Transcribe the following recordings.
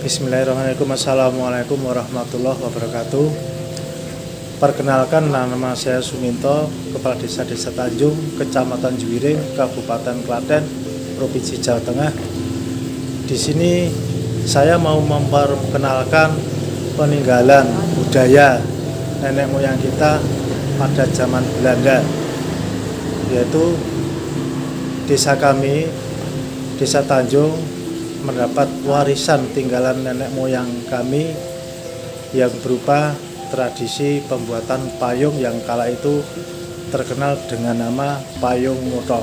Bismillahirrahmanirrahim. Assalamualaikum warahmatullahi wabarakatuh. Perkenalkan, nama saya Suminto, Kepala Desa Tanjung, Kecamatan Juwiring, Kabupaten Klaten, Provinsi Jawa Tengah. Di sini saya mau memperkenalkan peninggalan budaya nenek moyang kita pada zaman Belanda, yaitu desa kami, Desa Tanjung, mendapat warisan tinggalan nenek moyang kami yang berupa tradisi pembuatan payung yang kala itu terkenal dengan nama payung moto.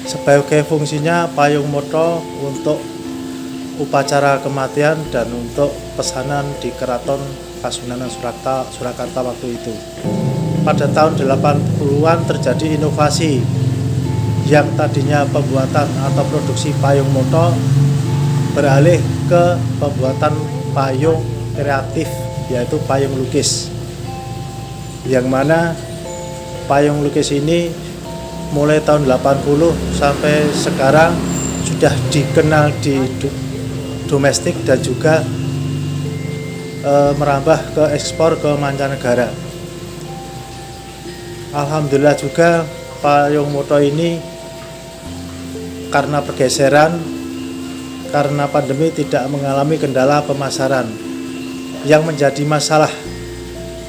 Sebagai fungsinya, payung moto untuk upacara kematian dan untuk pesanan di Keraton Kasunanan Surakarta waktu itu. Pada tahun 80-an terjadi inovasi yang tadinya pembuatan atau produksi payung moto beralih ke pembuatan payung kreatif, yaitu payung lukis, yang mana payung lukis ini mulai tahun 80 sampai sekarang sudah dikenal di domestik dan juga merambah ke ekspor ke mancanegara. Alhamdulillah juga payung moto ini karena pergeseran, karena pandemi tidak mengalami kendala pemasaran. Yang menjadi masalah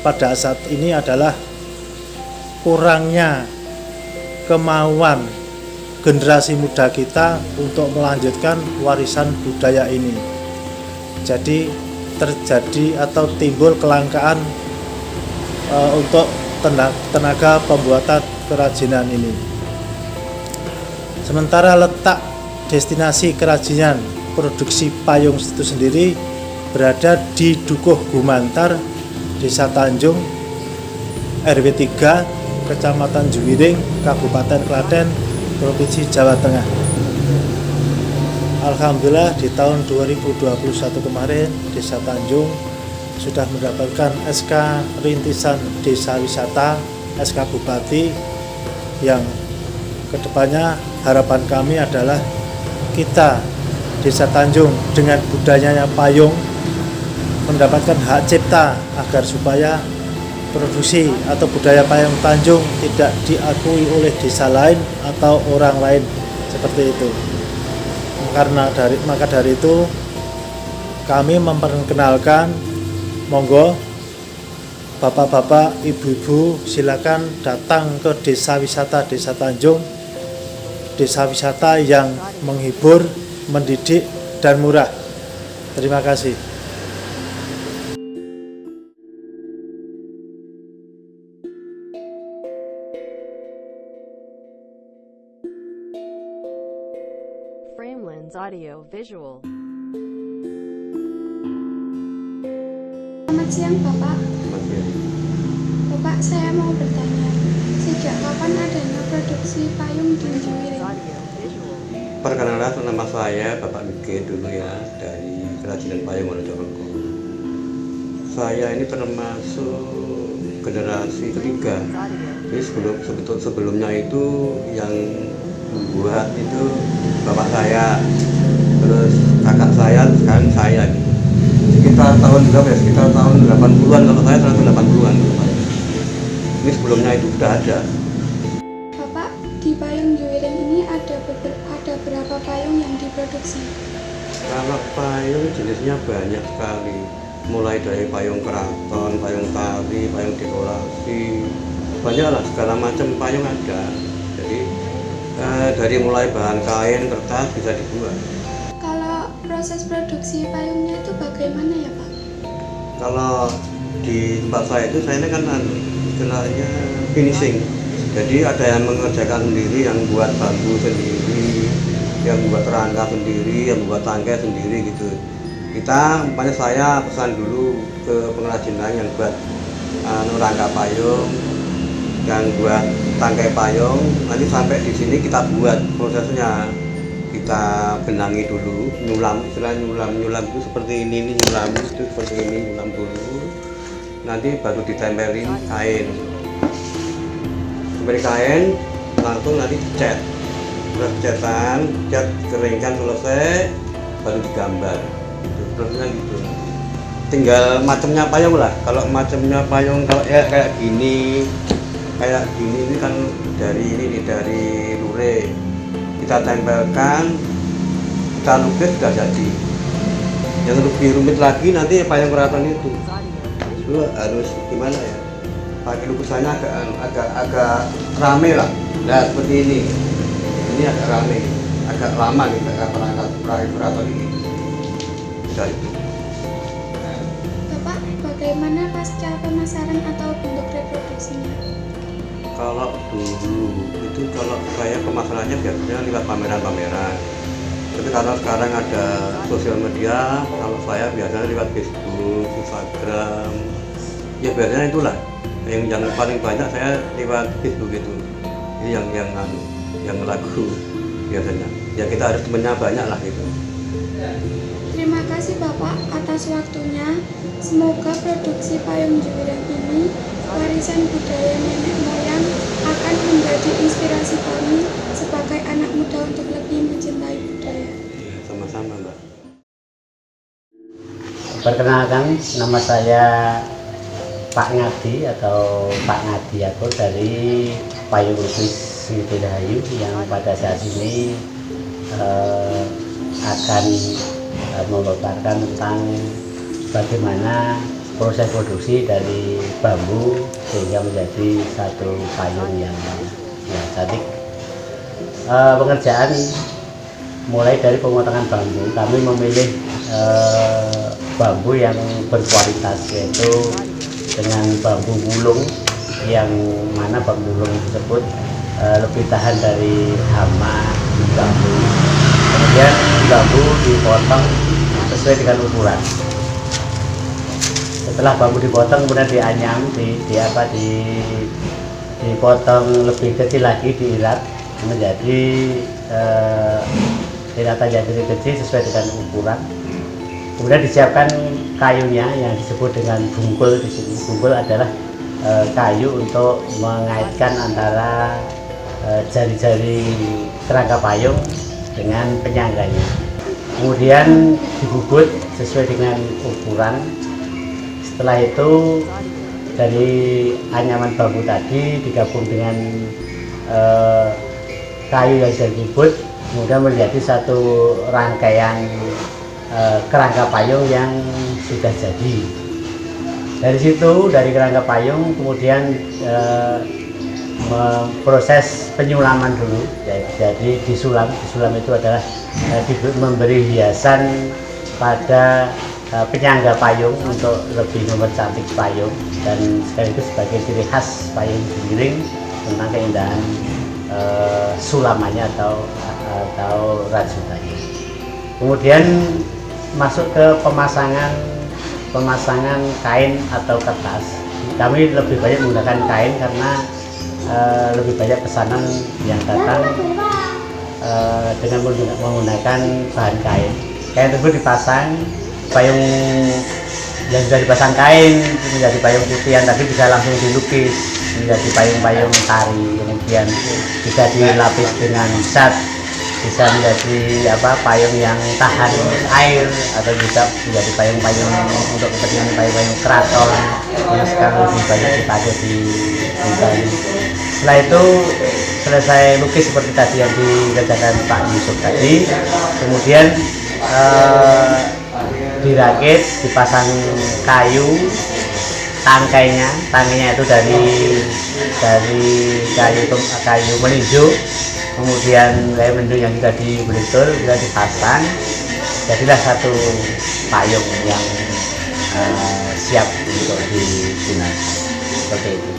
pada saat ini adalah kurangnya kemauan generasi muda kita untuk melanjutkan warisan budaya ini. Jadi terjadi atau timbul kelangkaan untuk tenaga pembuatan kerajinan ini. Sementara letak destinasi kerajinan produksi payung itu sendiri berada di Dukuh Gumantar, Desa Tanjung, RW 3, Kecamatan Juwiring, Kabupaten Klaten, Provinsi Jawa Tengah. Alhamdulillah di tahun 2021 kemarin Desa Tanjung sudah mendapatkan SK Rintisan Desa Wisata, SK Bupati, yang kedepannya harapan kami adalah kita Desa Tanjung dengan budayanya payung mendapatkan hak cipta agar supaya produksi atau budaya payung Tanjung tidak diakui oleh desa lain atau orang lain seperti itu. Maka dari itu kami memperkenalkan, monggo bapak-bapak, ibu-ibu silakan datang ke desa wisata Desa Tanjung. Desa wisata yang menghibur, mendidik, dan murah. Terima kasih. Framelins Audio Visual. Selamat siang Bapak. Bapak, saya mau bertanya, sejak kapan adanya produksi payung di Juwiring? Perkenalkan, nama saya Bapak Mike dulu ya, dari Kerajinan Payung Wonosobo. Saya ini termasuk generasi ketiga. Jadi sebelumnya itu yang membuat itu bapak saya, terus kakak saya, sekarang saya. Sekitar tahun 80-an, kalau saya tahun 80-an. Ini sebelumnya itu sudah ada. Bapak, di payung Juwiring ini ada berapa payung yang diproduksi? Kalau payung jenisnya banyak sekali, mulai dari payung keraton, payung tari, payung dekorasi, banyaklah, segala macam payung ada. Jadi dari mulai bahan kain, kertas bisa dibuat. Kalau proses produksi payungnya itu bagaimana ya Pak? Kalau di tempat saya itu, saya ini kan istilahnya finishing. Jadi ada yang mengerjakan sendiri, yang buat bambu sendiri, yang buat rangka sendiri, yang buat tangkai sendiri gitu. Umpamanya saya pesan dulu ke pengrajinan yang buat rangka payung, yang buat tangkai payung, nanti sampai di sini kita buat prosesnya. Kita benangi dulu, nyulam, istilah nyulam itu seperti ini nyulam itu seperti ini, nyulam dulu. Nanti baru ditempelin kain. Beri kain, langsung nanti cat. Terus cat keringkan selesai, baru digambar gitu. Prosesnya gitu, tinggal macamnya payung lah. Kalau macamnya payung kalau ya kayak gini ini kan dari ini nih, dari lurik kita tempelkan, kita lukis sudah jadi. Yang lebih rumit lagi nanti payung keraton itu harus gimana ya, pakai lukisannya agak rame lah. Nah seperti ini agak rame, agak lama nih perangkat keraton ini. Sudah itu. Bapak, bagaimana pasca pemasaran atau bentuk reproduksinya? Kalau dulu itu kalau saya pemasarannya biasanya lewat pameran-pameran. Tapi karena sekarang ada sosial media, kalau saya biasanya lewat Facebook, Instagram. Ya biasanya itulah yang paling banyak saya lewat Facebook itu. Ini yang lagu biasanya. Ya kita harus temennya banyak lah gitu. Terima kasih Bapak atas waktunya. Semoga produksi payung Juwiring ini, warisan budaya nenek moyang, akan menjadi inspirasi kami sebagai anak muda untuk lebih mencintai budaya. Sama-sama Mbak. Perkenalkan, nama saya Pak Ngadi atau Pak Ngadi aku dari Payung Lukis Wididahayu yang pada saat ini akan memaparkan tentang bagaimana proses produksi dari bambu sehingga menjadi satu payung yang cantik. Pengerjaan mulai dari pemotongan bambu, kami memilih bambu yang berkualitas, yaitu dengan bambu wulung, yang mana bambu wulung tersebut lebih tahan dari hama bambu. Kemudian bambu dipotong sesuai dengan ukuran. Setelah bambu dipotong kemudian dianyam, dipotong lebih kecil lagi, diirat menjadi iratan yang kecil sesuai dengan ukuran. Kemudian disiapkan kayunya yang disebut dengan bungkul di sini. Bungkul adalah kayu untuk mengaitkan antara jari-jari kerangka payung dengan penyangganya. Kemudian dibubut sesuai dengan ukuran. Setelah itu dari anyaman bambu tadi digabung dengan kayu yang sudah dibubut, kemudian menjadi satu rangkaian kerangka payung yang sudah jadi. Dari situ, dari kerangka payung kemudian proses penyulaman dulu. Jadi disulam itu adalah memberi hiasan pada penyangga payung untuk lebih mempercantik payung, dan sekaligus sebagai ciri khas payung Juwiring tentang keindahan sulamannya atau rajutannya. Kemudian masuk ke pemasangan kain atau kertas. Kami lebih banyak menggunakan kain karena lebih banyak pesanan yang datang dengan menggunakan bahan kain. Kain tersebut dipasang, payung yang sudah dipasang kain menjadi payung putihan tadi bisa langsung dilukis menjadi payung-payung tari. Kemudian bisa dilapis dengan cat, bisa menjadi payung yang tahan air, atau juga menjadi payung-payung untuk kepentingan payung-payung keraton yang sekarang lebih banyak dipakai di Bali. Setelah itu selesai lukis seperti tadi yang dikerjakan Pak Yusuf tadi, kemudian dirakit, dipasang kayu, tangkainya itu dari kayu melinjo. Kemudian kayu mendung yang sudah dibelitur sudah dipasang, jadilah satu payung yang siap untuk digunakan seperti itu.